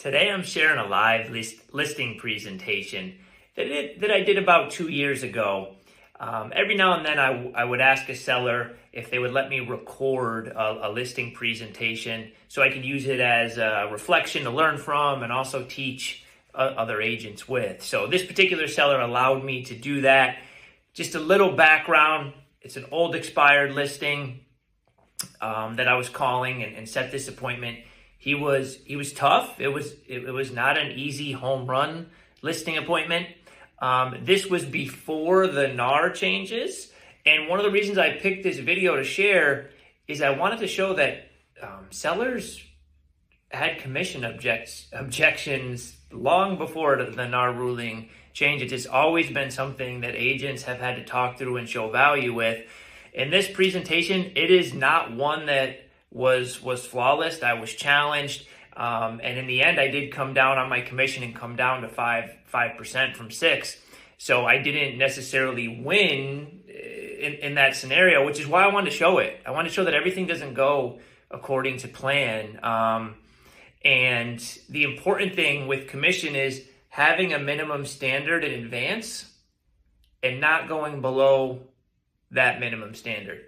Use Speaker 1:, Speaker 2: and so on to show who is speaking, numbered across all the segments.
Speaker 1: Today I'm sharing a live listing presentation that I did about 2 years ago. Every now and then I would ask a seller if they would let me record a listing presentation so I could use it as a reflection to learn from and also teach other agents with. So this particular seller allowed me to do that. Just a little background, it's an old expired listing that I was calling and set this appointment. He was tough. It was not an easy home run listing appointment. This was before the NAR changes. And one of the reasons I picked this video to share is I wanted to show that sellers had commission objections long before the NAR ruling change. It's always been something that agents have had to talk through and show value with. In this presentation, it is not one that was flawless. I was challenged. And in the end, I did come down on my commission and come down to 5% from 6%. So I didn't necessarily win in that scenario, which is why I wanted to show it. I wanted to show that everything doesn't go according to plan. And the important thing with commission is having a minimum standard in advance and not going below that minimum standard.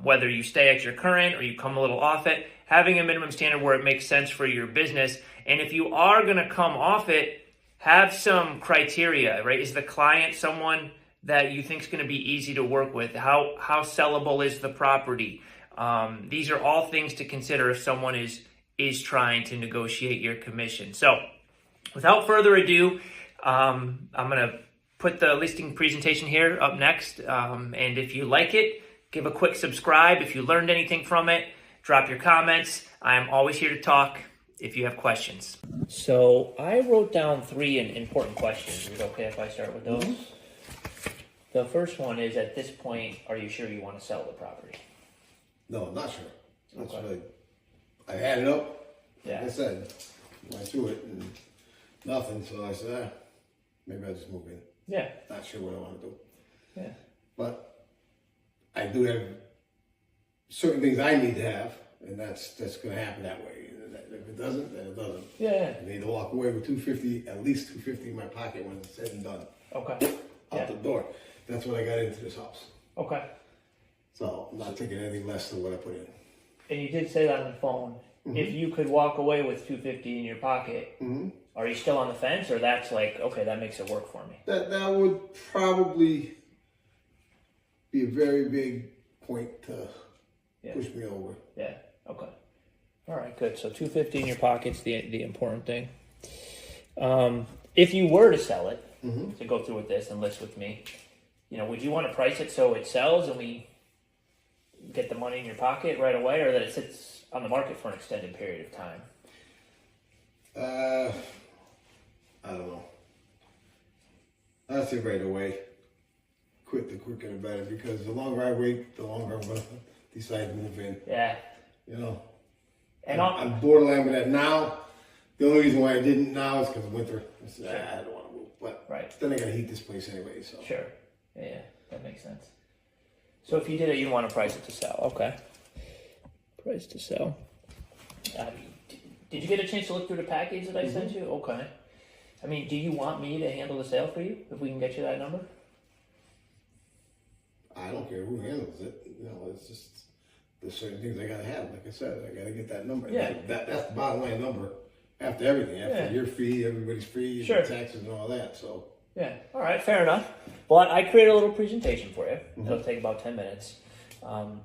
Speaker 1: Whether you stay at your current or you come a little off it, having a minimum standard where it makes sense for your business. And if you are going to come off it, have some criteria, right? Is the client someone that you think is going to be easy to work with? How sellable is the property? These are all things to consider if someone is trying to negotiate your commission. So without further ado, I'm going to put the listing presentation here up next. And if you like it, give a quick subscribe. If you learned anything from it, drop your comments. I'm always here to talk if you have questions. So I wrote down 3 important questions. Is it okay if I start with those? Mm-hmm. The first one is, at this point, are you sure you want to sell the property?
Speaker 2: No, I'm not sure. That's
Speaker 1: Okay.
Speaker 2: really, I had it up.
Speaker 1: Yeah.
Speaker 2: Like I said, went through it and nothing. So I said, maybe I'll just move in.
Speaker 1: Yeah.
Speaker 2: Not sure what I want to do.
Speaker 1: Yeah.
Speaker 2: But I do have certain things I need to have, and that's going to happen that way. If it doesn't, then it doesn't.
Speaker 1: Yeah.
Speaker 2: I need to walk away with $250, at least $250 in my pocket when it's said and done.
Speaker 1: Okay.
Speaker 2: Out the door. That's when I got into this house.
Speaker 1: Okay.
Speaker 2: So I'm not taking anything less than what I put in.
Speaker 1: And you did say that on the phone. Mm-hmm. If you could walk away with $250 in your pocket,
Speaker 2: mm-hmm.
Speaker 1: Are you still on the fence, or that's like, okay, that makes it work for me?
Speaker 2: That would probably be a very big point to push me over.
Speaker 1: Yeah. Okay. All right. Good. So $250 in your pocket's the important thing. If you were to sell it,
Speaker 2: mm-hmm.
Speaker 1: to go through with this and list with me, would you want to price it so it sells and we get the money in your pocket right away, or that it sits on the market for an extended period of time?
Speaker 2: I don't know. I'd say right away. Quit the quicker the better, because the longer I wait, the longer I'm going to decide to move in.
Speaker 1: Yeah. And
Speaker 2: I'm borderline with that now. The only reason why I didn't now is because of winter. I said, I don't want to move. But then I got to heat this place anyway. So.
Speaker 1: Sure. Yeah, that makes sense. So if you did it, you want to price it to sell. Okay. Price to sell. Did you get a chance to look through the package that I
Speaker 2: mm-hmm.
Speaker 1: sent you? Okay. I mean, do you want me to handle the sale for you if we can get you that number?
Speaker 2: I don't care who handles it. It's just there's certain things I gotta have. Like I said, I gotta get that number.
Speaker 1: Yeah.
Speaker 2: That's the bottom line number. After everything, after your fee, everybody's fee,
Speaker 1: sure.
Speaker 2: taxes and all that. So.
Speaker 1: Yeah. All right. Fair enough. Well, I created a little presentation for you.
Speaker 2: Mm-hmm.
Speaker 1: It'll take about 10 minutes.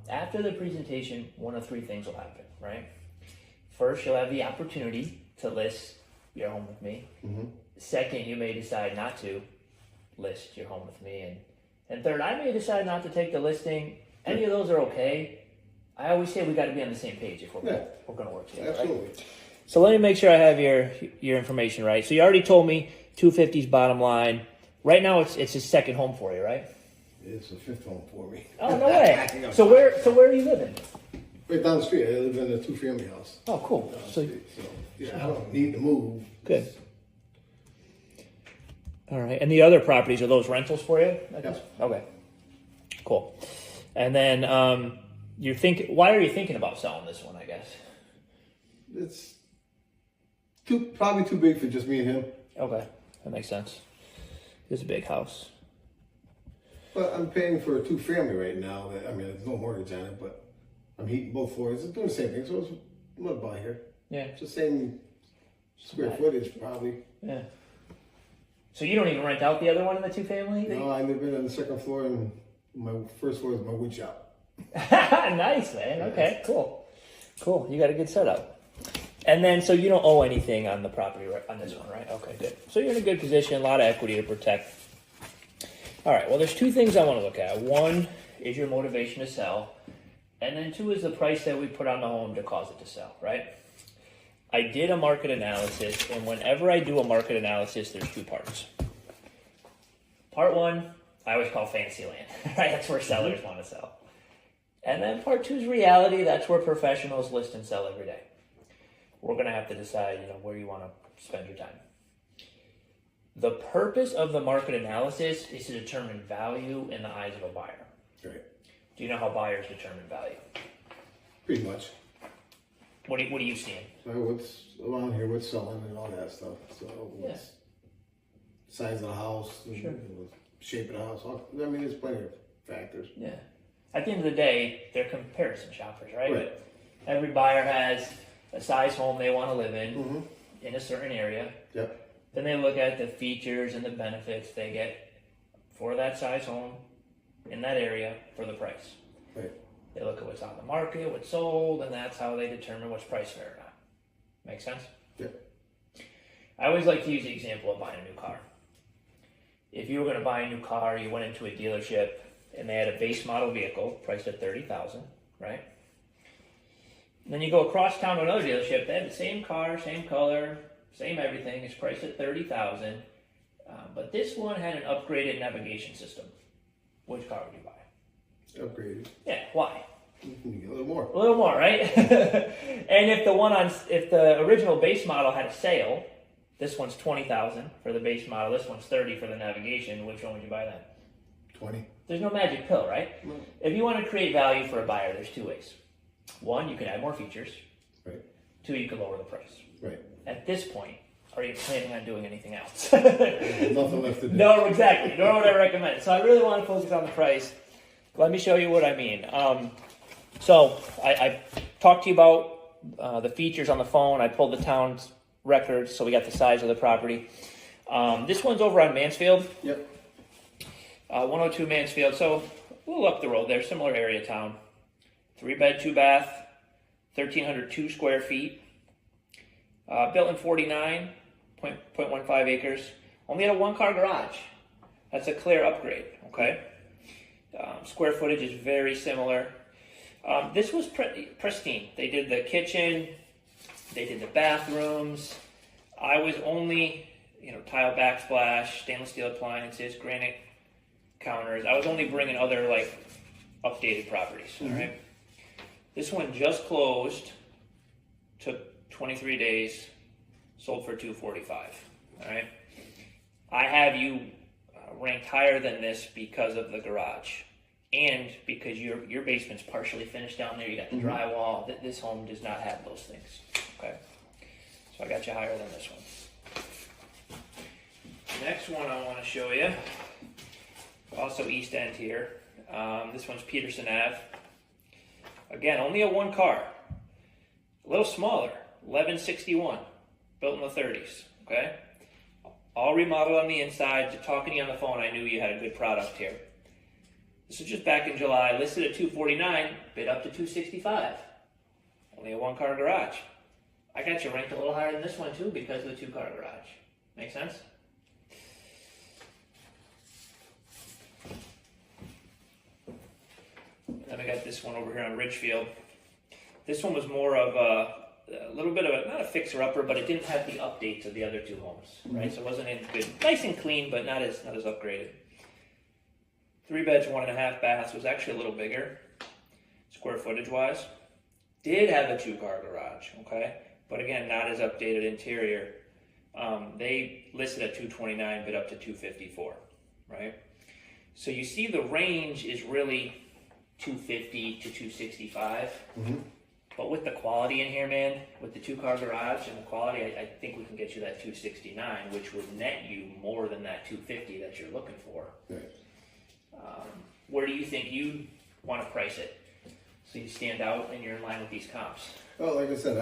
Speaker 1: After the presentation, one of 3 things will happen. Right. First, you'll have the opportunity to list your home with me.
Speaker 2: Mm-hmm.
Speaker 1: Second, you may decide not to list your home with me, and third, I may decide not to take the listing. Any of those are okay. I always say we got to be on the same page if we're going to work together.
Speaker 2: Absolutely.
Speaker 1: Right? So let me make sure I have your information right. So you already told me 250's bottom line. Right now, it's his second home for you, right?
Speaker 2: It's a 5th home for me.
Speaker 1: Oh, no way. So where are you living?
Speaker 2: Right down the street. I live in a 2-family house.
Speaker 1: Oh, cool. So
Speaker 2: I don't need to move.
Speaker 1: Good. All right. And the other properties, are those rentals for you?
Speaker 2: Yep.
Speaker 1: Okay. Cool. And then why are you thinking about selling this one, I guess?
Speaker 2: It's Probably too big for just me and him.
Speaker 1: Okay, that makes sense. It's a big house.
Speaker 2: But I'm paying for a 2-family right now. There's no mortgage on it, but I'm heating both floors. It's doing the same thing, so I'm gonna buy here.
Speaker 1: Yeah.
Speaker 2: It's the same square footage, probably.
Speaker 1: Yeah. So you don't even rent out the other one in the 2-family?
Speaker 2: No, I live in on the second floor, and my first floor is my wood shop.
Speaker 1: Nice, man. Okay, cool. Cool. You got a good setup. And then, so you don't owe anything on the property, right, on this one, right? Okay, good. So you're in a good position, a lot of equity to protect. All right, well, there's 2 things I want to look at. 1 is your motivation to sell, and then 2 is the price that we put on the home to cause it to sell, right? I did a market analysis, and whenever I do a market analysis, there's 2 parts. Part 1, I always call fancy land, right? That's where sellers want to sell. And then part 2 is reality. That's where professionals list and sell every day. We're going to have to decide, where you want to spend your time. The purpose of the market analysis is to determine value in the eyes of a buyer.
Speaker 2: Right.
Speaker 1: Do you know how buyers determine value?
Speaker 2: Pretty much.
Speaker 1: What are you seeing?
Speaker 2: So what's around here, what's selling and all that stuff. So what's size of the house,
Speaker 1: Sure.
Speaker 2: Shape of the house. There's plenty of factors.
Speaker 1: Yeah. At the end of the day, they're comparison shoppers, right?
Speaker 2: Right.
Speaker 1: Every buyer has a size home they want to live in a certain area.
Speaker 2: Yep.
Speaker 1: Then they look at the features and the benefits they get for that size home in that area for the price.
Speaker 2: Right.
Speaker 1: They look at what's on the market, what's sold, and that's how they determine what's price fair or not. Make sense?
Speaker 2: Yep.
Speaker 1: I always like to use the example of buying a new car. If you were going to buy a new car, you went into a dealership and they had a base model vehicle priced at $30,000, right? And then you go across town to another dealership, they have the same car, same color, same everything, it's priced at $30,000, but this one had an upgraded navigation system. Which car would you buy?
Speaker 2: Upgraded.
Speaker 1: Yeah, why?
Speaker 2: A little more.
Speaker 1: A little more, right? And if the original base model had a sale, this one's $20,000 for the base model, this one's $30,000 for the navigation, which one would you buy then?
Speaker 2: 20.
Speaker 1: There's no magic pill, right?
Speaker 2: No.
Speaker 1: If you want to create value for a buyer, there's 2 ways. 1, you can add more features.
Speaker 2: Right.
Speaker 1: 2, you can lower the price.
Speaker 2: Right.
Speaker 1: At this point, are you planning on doing anything else?
Speaker 2: Nothing left to do.
Speaker 1: No, exactly. Nor would I recommend it. So I really want to focus on the price. Let me show you what I mean. So I talked to you about the features on the phone. I pulled the town's records, so we got the size of the property. This one's over on Mansfield.
Speaker 2: Yep.
Speaker 1: 102 Mansfield. So a little up the road there, similar area town. 3-bed, 2-bath, 1,302 square feet. Built in 49.15 acres. Only had a 1-car garage. That's a clear upgrade, okay? Square footage is very similar. This was pristine. They did the kitchen, they did the bathrooms. I was only, tile backsplash, stainless steel appliances, granite counters. I was only bringing other, updated properties, all right? This one just closed, took 23 days, sold for $245, all right? I have you ranked higher than this because of the garage and because your basement's partially finished down there. You got the drywall. This home does not have those things, okay? So I got you higher than this one. Next one I want to show you, also East End here. This one's Peterson Ave. Again, only a 1-car, a little smaller, 1161, built in the 30s, okay? All remodeled on the inside. Talking to you on the phone, I knew you had a good product here. This was just back in July, listed at $249, bid up to $265. Only a 1-car garage. I got you ranked a little higher than this one too because of the 2-car garage. Make sense? Then I got this one over here on Ridgefield. This one was more of a little bit of not a fixer-upper, but it didn't have the updates of the other 2 homes, right? So it wasn't in good, nice and clean, but not as upgraded. 3 beds, 1.5 baths, was actually a little bigger, square footage-wise. Did have a 2-car garage, okay? But again, not as updated interior. They listed at $229, bid up to $254, right? So you see the range is really $250 to $265. But with the quality in here, man, with the 2-car garage and the quality, I think we can get you that 269, which would net you more than that 250 that you're looking for.
Speaker 2: Right.
Speaker 1: Where do you think you want to price it so you stand out and you're in line with these comps?
Speaker 2: Well, like I said,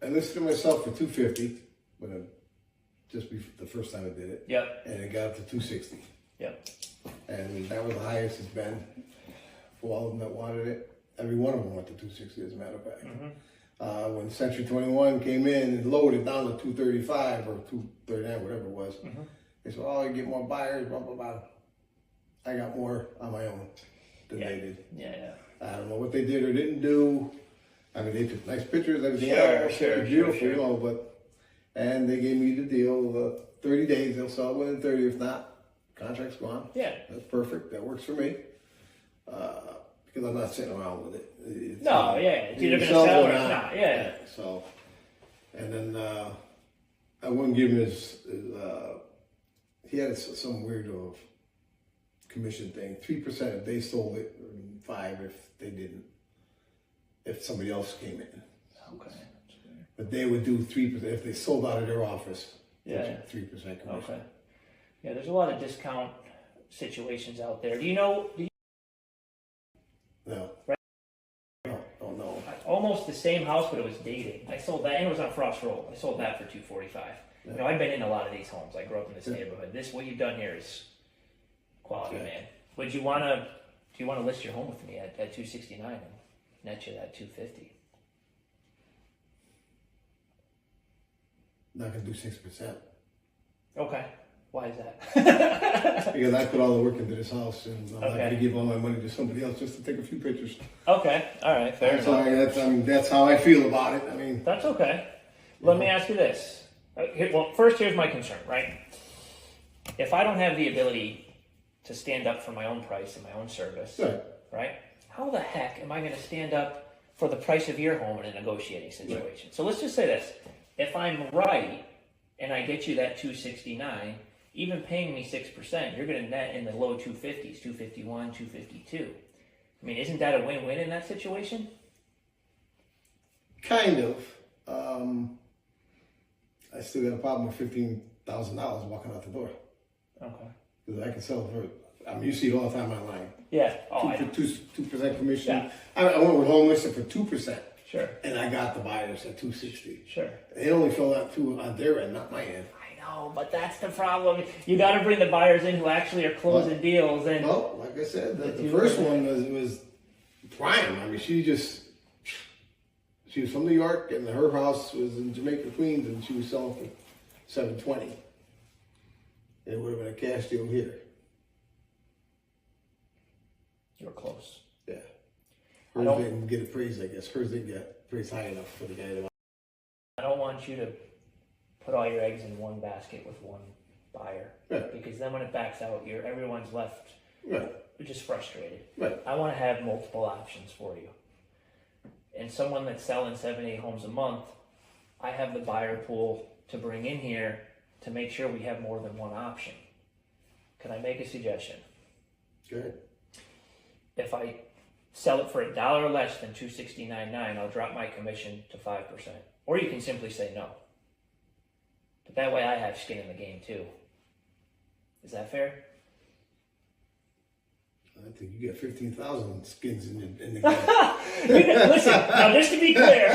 Speaker 2: I listed it myself for 250, but just the first time I did it.
Speaker 1: Yep.
Speaker 2: And it got up to 260.
Speaker 1: Yep.
Speaker 2: And that was the highest it's been for all of them that wanted it. Every one of them went to 260, as a matter of fact.
Speaker 1: Mm-hmm.
Speaker 2: When Century 21 came in and lowered it down to 235 or 239, whatever it was, they said, "Oh, you get more buyers, blah, blah, blah." I got more on my own than they did.
Speaker 1: Yeah.
Speaker 2: I don't know what they did or didn't do. I mean, they took nice pictures, everything else.
Speaker 1: Sure,
Speaker 2: beautiful, you know, and they gave me the deal, 30 days, they'll sell it within 30. If not, contract's gone.
Speaker 1: Yeah.
Speaker 2: That's perfect. That works for me. Because I'm not sitting around with it. It's
Speaker 1: either going to sell or it's not. Yeah.
Speaker 2: So, and then I wouldn't give him his he had some weird commission thing. 3% if they sold it, 5% if they didn't. If somebody else came in.
Speaker 1: Okay.
Speaker 2: But they would do 3% if they sold out of their office.
Speaker 1: Yeah.
Speaker 2: 3% commission.
Speaker 1: Okay. Yeah, there's a lot of discount situations out there. Do you know?
Speaker 2: No.
Speaker 1: Right.
Speaker 2: Oh no.
Speaker 1: Almost the same house, but it was dated. I sold that, and it was on Frost Road. I sold that for $245.
Speaker 2: Yeah.
Speaker 1: You know, I've been in a lot of these homes. I grew up in this neighborhood. What you've done here is quality, man. Would you want to? Do you want to list your home with me at 269 and net you that 250?
Speaker 2: Not gonna do 6%.
Speaker 1: Okay. Why is that?
Speaker 2: Because I put all the work into this house, and I'm not going to give all my money to somebody else just to take a few pictures.
Speaker 1: Okay, all right, fair enough.
Speaker 2: That's how I feel about it. I mean,
Speaker 1: that's okay. Let me ask you this. Well, first, here's my concern, right? If I don't have the ability to stand up for my own price and my own service, right? How the heck am I going to stand up for the price of your home in a negotiating situation? So let's just say this. If I'm right, and I get you that 269, even paying me 6%, you're going to net in the low 250s, 251, 252. I mean, isn't that a win-win in that situation?
Speaker 2: Kind of. I still got a problem with $15,000 walking out the door.
Speaker 1: Okay.
Speaker 2: Because I can sell it for, I mean, you see it all the time online.
Speaker 1: Yeah.
Speaker 2: 2% commission.
Speaker 1: Yeah.
Speaker 2: I went with home listing for 2%.
Speaker 1: Sure.
Speaker 2: And I got the buyers at 260.
Speaker 1: Sure.
Speaker 2: They only filled out on their end, not my end.
Speaker 1: I know, but that's the problem. You got to bring the buyers in who actually are closing deals. And
Speaker 2: well, like I said, the first one was prime. I mean, she was from New York, and her house was in Jamaica, Queens, and she was selling for $720. And it would have been a cash deal here.
Speaker 1: You were close.
Speaker 2: Yeah. Hers didn't get appraised, I guess. Hers didn't get appraised high enough for the guy that.
Speaker 1: I don't want you to put all your eggs in one basket with one buyer.
Speaker 2: Right.
Speaker 1: Because then when it backs out, everyone's left just frustrated.
Speaker 2: Right.
Speaker 1: I want to have multiple options for you. And someone that's selling 7-8 homes a month, I have the buyer pool to bring in here to make sure we have more than one option. Can I make a suggestion?
Speaker 2: Good.
Speaker 1: If I sell it for $1 less than $269.9, I'll drop my commission to 5%. Or you can simply say no. But that way I have skin in the game too. Is that fair?
Speaker 2: I think you get 15,000 skins in the game.
Speaker 1: Listen, now just to be clear.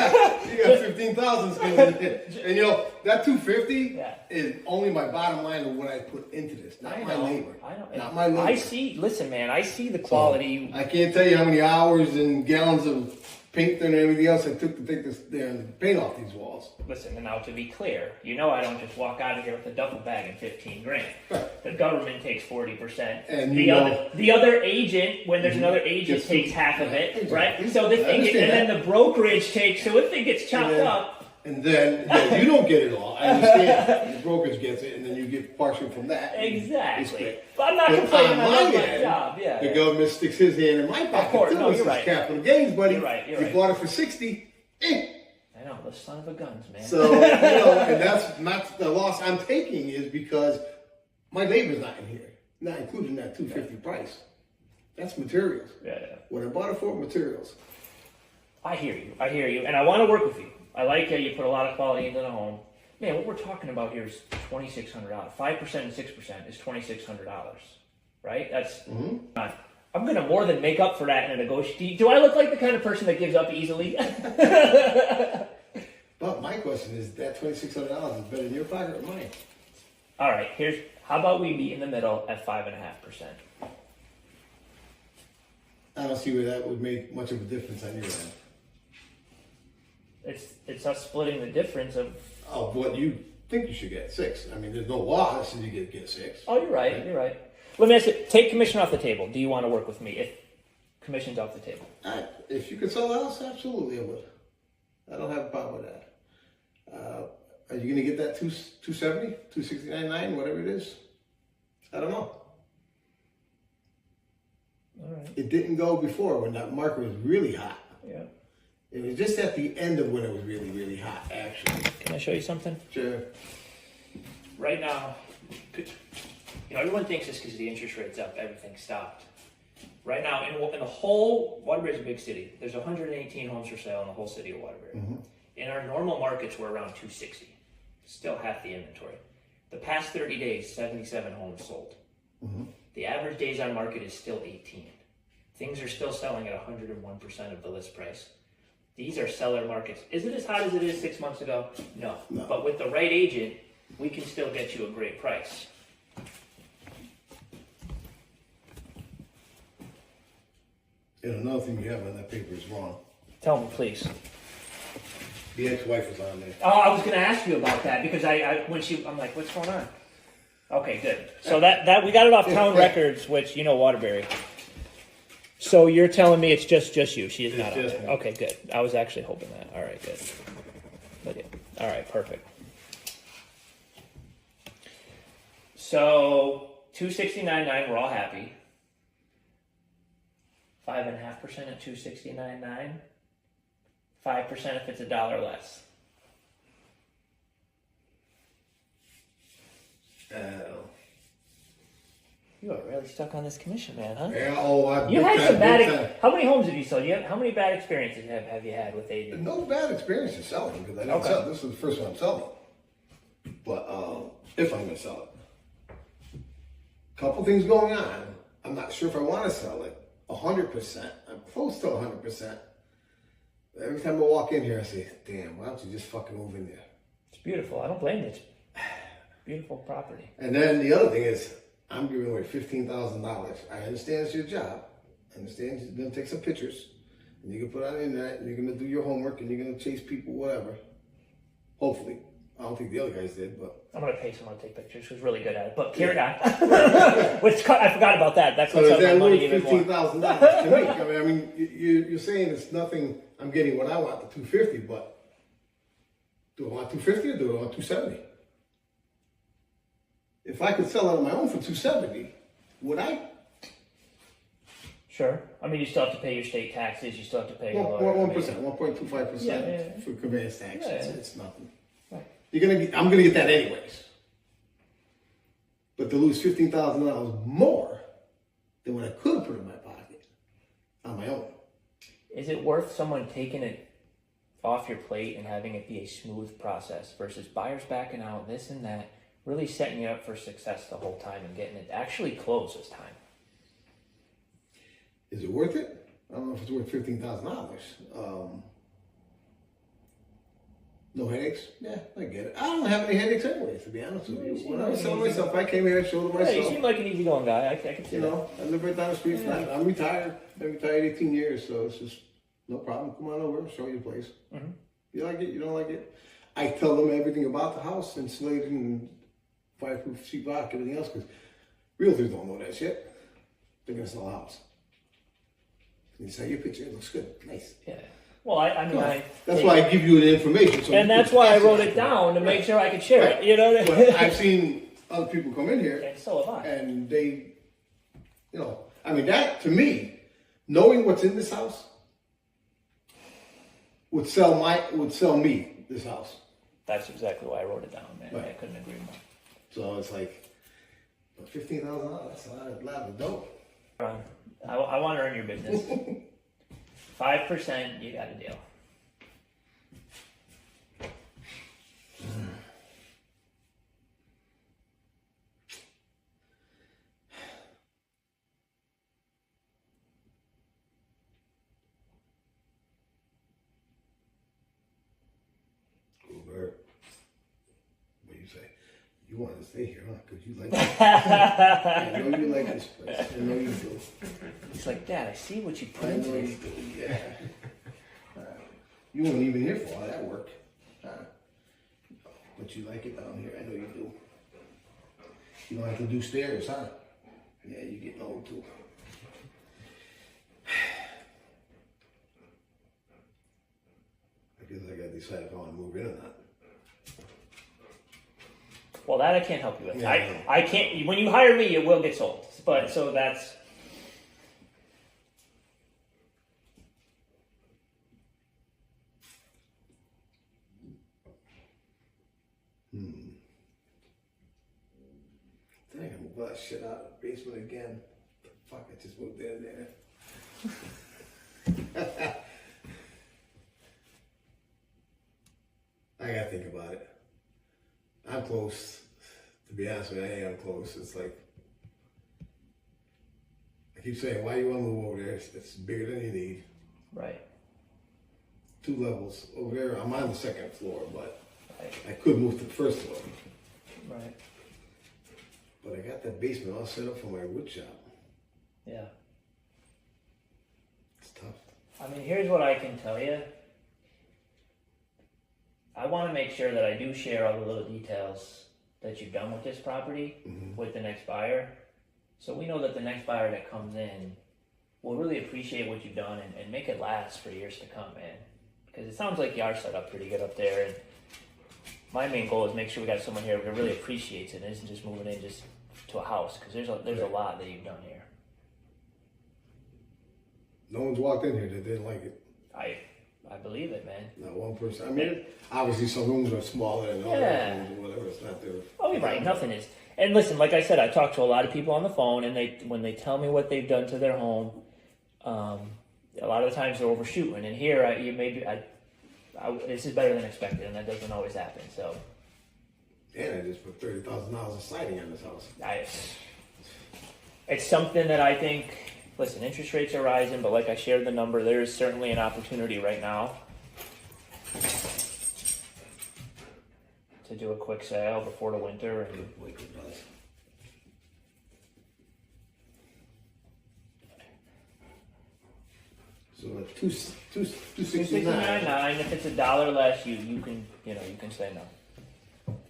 Speaker 2: You got 15,000 skins in it. And you know, that 250 is only my bottom line of what I put into this, not my labor.
Speaker 1: I know.
Speaker 2: Not my labor.
Speaker 1: I see the quality.
Speaker 2: So, I can't tell you how many hours and gallons of paint and everything else I took to take this there and paint off these walls.
Speaker 1: Listen, and now to be clear, I don't just walk out of here with a duffel bag and $15,000.
Speaker 2: Right.
Speaker 1: The government takes 40%.
Speaker 2: And
Speaker 1: the other agent, when there's another agent, takes half of it,
Speaker 2: exactly.
Speaker 1: right? So the thing, and then the brokerage takes. So if it gets chopped up.
Speaker 2: And then you don't get it all. I understand. The brokerage gets it, and then you get partial from that.
Speaker 1: Exactly. But I'm not complaining. I love my job. Yeah.
Speaker 2: The government sticks his hand in my pocket.
Speaker 1: Of course.
Speaker 2: Too.
Speaker 1: No,
Speaker 2: This
Speaker 1: you're
Speaker 2: is
Speaker 1: right.
Speaker 2: capital gains, buddy.
Speaker 1: You're right.
Speaker 2: You bought it for 60.
Speaker 1: I know, the son of a guns, man.
Speaker 2: So and that's not the loss I'm taking is because my labor's not in here, not including that 250 price. That's materials.
Speaker 1: Yeah.
Speaker 2: What I bought it for, materials.
Speaker 1: I hear you, and I want to work with you. I like how you put a lot of quality into the home. Man, what we're talking about here is $2,600. 5% and 6% is $2,600, right? That's. I'm gonna more than make up for that in a negotiation. Do I look like the kind of person that gives up easily?
Speaker 2: But my question is, that $2,600 is better in your pocket or mine?
Speaker 1: All right, how about we meet in the middle at 5.5%?
Speaker 2: I don't see where that would make much of a difference on your end.
Speaker 1: It's us splitting the difference of
Speaker 2: what you think you should get, 6. I mean, there's no law that says you get 6.
Speaker 1: Oh, you're right. You're right. Let me ask you: take commission off the table. Do you want to work with me if commission's off the table?
Speaker 2: If you could sell the house, absolutely I would. I don't have a problem with that. Are you going to get that 270, 269.9, whatever it is? I don't know.
Speaker 1: All right.
Speaker 2: It didn't go before when that market was really hot.
Speaker 1: Yeah.
Speaker 2: It was just at the end of when it was really, really hot, actually.
Speaker 1: Can I show you something?
Speaker 2: Sure.
Speaker 1: Right now, everyone thinks it's because the interest rate's up, everything stopped. Right now, in the whole, Waterbury's a big city. There's 118 homes for sale in the whole city of Waterbury.
Speaker 2: Mm-hmm.
Speaker 1: In our normal markets, we're around 260. Still half the inventory. The past 30 days, 77 homes sold.
Speaker 2: Mm-hmm.
Speaker 1: The average days on market is still 18. Things are still selling at 101% of the list price. These are seller markets. Is it as hot as it is 6 months ago? No. But with the right agent, we can still get you a great price.
Speaker 2: And another thing you have on that paper is wrong.
Speaker 1: Tell me, please.
Speaker 2: The ex-wife was on there.
Speaker 1: Oh, I was going to ask you about that because I'm like, what's going on? Okay, good. So that we got it off town records, which Waterbury. So you're telling me it's just you. She is not on there. Okay, good. I was actually hoping that. All right, good. But yeah. All right, perfect. So 269.9, we're all happy. 5.5% at 269.9. 5% if it's $1 less. You are really stuck on this commission, man, huh?
Speaker 2: Yeah,
Speaker 1: you had some bad. How many homes have you sold? How many bad experiences have you had with agents?
Speaker 2: No bad experiences selling because I didn't sell. This is the first one I'm selling. But if I'm going to sell it, couple things going on. I'm not sure if I want to sell it 100%. I'm close to 100%. Every time I walk in here, I say, "Damn, why don't you just fucking move in there?"
Speaker 1: It's beautiful. I don't blame you. It's beautiful property.
Speaker 2: And then the other thing is, I'm giving away $15,000. I understand it's your job. I understand you're going to take some pictures, and you can put on the internet, and you're going to do your homework, and you're going to chase people, whatever. Hopefully. I don't think the other guys did, but...
Speaker 1: I'm going to pay someone to take pictures who's really good at it. But carry on. I forgot about that. That's
Speaker 2: so is that worth $15,000 to me? I mean, you're saying it's nothing. I'm getting what I want, the $250, but do I want $250 or do I want $270? If I could sell it on my own for $270, would I?
Speaker 1: Sure. I mean, you still have to pay your state taxes. You still have to pay your
Speaker 2: 1%, 1.25% for conveyance tax.
Speaker 1: Yeah.
Speaker 2: It's nothing.
Speaker 1: Right.
Speaker 2: I'm gonna get that anyways. But to lose $15,000 more than what I could have put in my pocket on my own.
Speaker 1: Is it worth someone taking it off your plate and having it be a smooth process versus buyers backing out, this and that, really setting you up for success the whole time and getting it actually closed this time?
Speaker 2: Is it worth it? I don't know if it's worth $15,000. No headaches? Yeah, I get it. I don't have any headaches anyways, to be honest with you. When I was selling myself, I came here and showed myself.
Speaker 1: Yeah, you seem like an easygoing guy. I can see that.
Speaker 2: I live right down the street. Yeah. I'm retired. I've been retired 18 years, so it's just no problem. Come on over, show you the place. Mm-hmm. You like it? You don't like it? I tell them everything about the house, insulated and fireproof sheetrock, everything else, because realtors don't know that shit. They're going to sell a house. You say your picture, it looks good, nice.
Speaker 1: Yeah. Well,
Speaker 2: that's why I give you the information. So
Speaker 1: and that's why I wrote it down to make sure I could share it. You know.
Speaker 2: But I've seen other people come in here,
Speaker 1: and so have I.
Speaker 2: And they, that to me, knowing what's in this house, would sell me this house.
Speaker 1: That's exactly why I wrote it down, man. Right. I couldn't agree more.
Speaker 2: So it's like $15,000. That's a lot of dough.
Speaker 1: I want to earn your business. 5%, you got a deal.
Speaker 2: Uber. What do you say? You want to stay here, huh? Because you like this. I know you like this place. I know you do.
Speaker 1: It's like, Dad, I see what you put
Speaker 2: I
Speaker 1: into
Speaker 2: know you
Speaker 1: this.
Speaker 2: do, yeah. You weren't even here for all that work. But you like it down here. I know you do. You don't have to do stairs, huh? Yeah, you're getting old too. I guess I gotta decide if I want to move in or not.
Speaker 1: Well, that I can't help you with.
Speaker 2: Yeah.
Speaker 1: I can't. When you hire me, it will get sold. But so that's.
Speaker 2: Then I gotta move all that shit out of the basement again. Fuck, I just moved in there. I gotta think about it. I'm close. To be honest with you, I am close. It's like, I keep saying, why you want to move over there? It's bigger than you need.
Speaker 1: Right.
Speaker 2: 2 levels. Over there, I'm on the 2nd floor, but
Speaker 1: Right.
Speaker 2: I could move to the 1st floor.
Speaker 1: Right.
Speaker 2: But I got that basement all set up for my wood shop.
Speaker 1: Yeah.
Speaker 2: It's tough.
Speaker 1: I mean, here's what I can tell you. I want to make sure that I do share all the little details that you've done with this property with the next buyer. So we know that the next buyer that comes in will really appreciate what you've done and make it last for years to come, man. Because it sounds like you are set up pretty good up there. And my main goal is make sure we got someone here who really appreciates it and isn't just moving in just to a house. Because there's a lot that you've done here.
Speaker 2: No one's walked in here that didn't like it.
Speaker 1: I believe it, man.
Speaker 2: Not one person. I mean, obviously some rooms are smaller than other rooms or whatever. It's not their.
Speaker 1: Oh, you're right. Nothing is. And listen, like I said, I talk to a lot of people on the phone, and when they tell me what they've done to their home, a lot of the times they're overshooting. And here, this is better than expected, and that doesn't always happen. So.
Speaker 2: And I just put $30,000 of siding on this house.
Speaker 1: It's something that I think. Listen, interest rates are rising, but like I shared the number, there is certainly an opportunity right now to do a quick sale before the winter. And
Speaker 2: So at $269.
Speaker 1: $269.9. If it's $1 less, you can say no.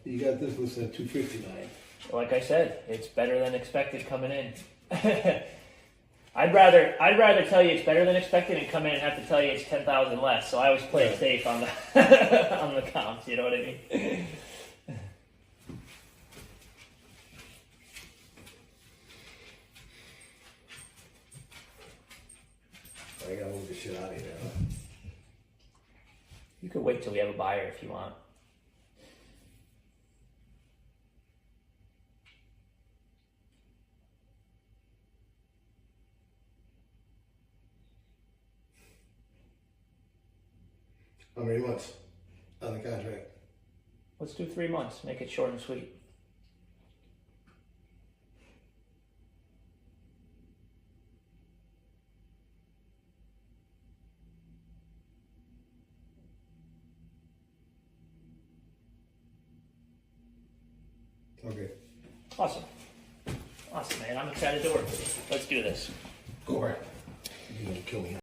Speaker 2: You got this listed at $259.
Speaker 1: Like I said, it's better than expected coming in. I'd rather tell you it's better than expected and come in and have to tell you it's 10,000 less. So I always play it safe on the on the comps. You know what I mean?
Speaker 2: I gotta move the shit out of here. Huh?
Speaker 1: You could wait till we have a buyer if you want.
Speaker 2: How many months on the contract?
Speaker 1: Let's do 3 months. Make it short and sweet.
Speaker 2: Okay.
Speaker 1: Awesome, man. I'm excited to work with you. Let's do this.
Speaker 2: Go right. You're gonna kill me.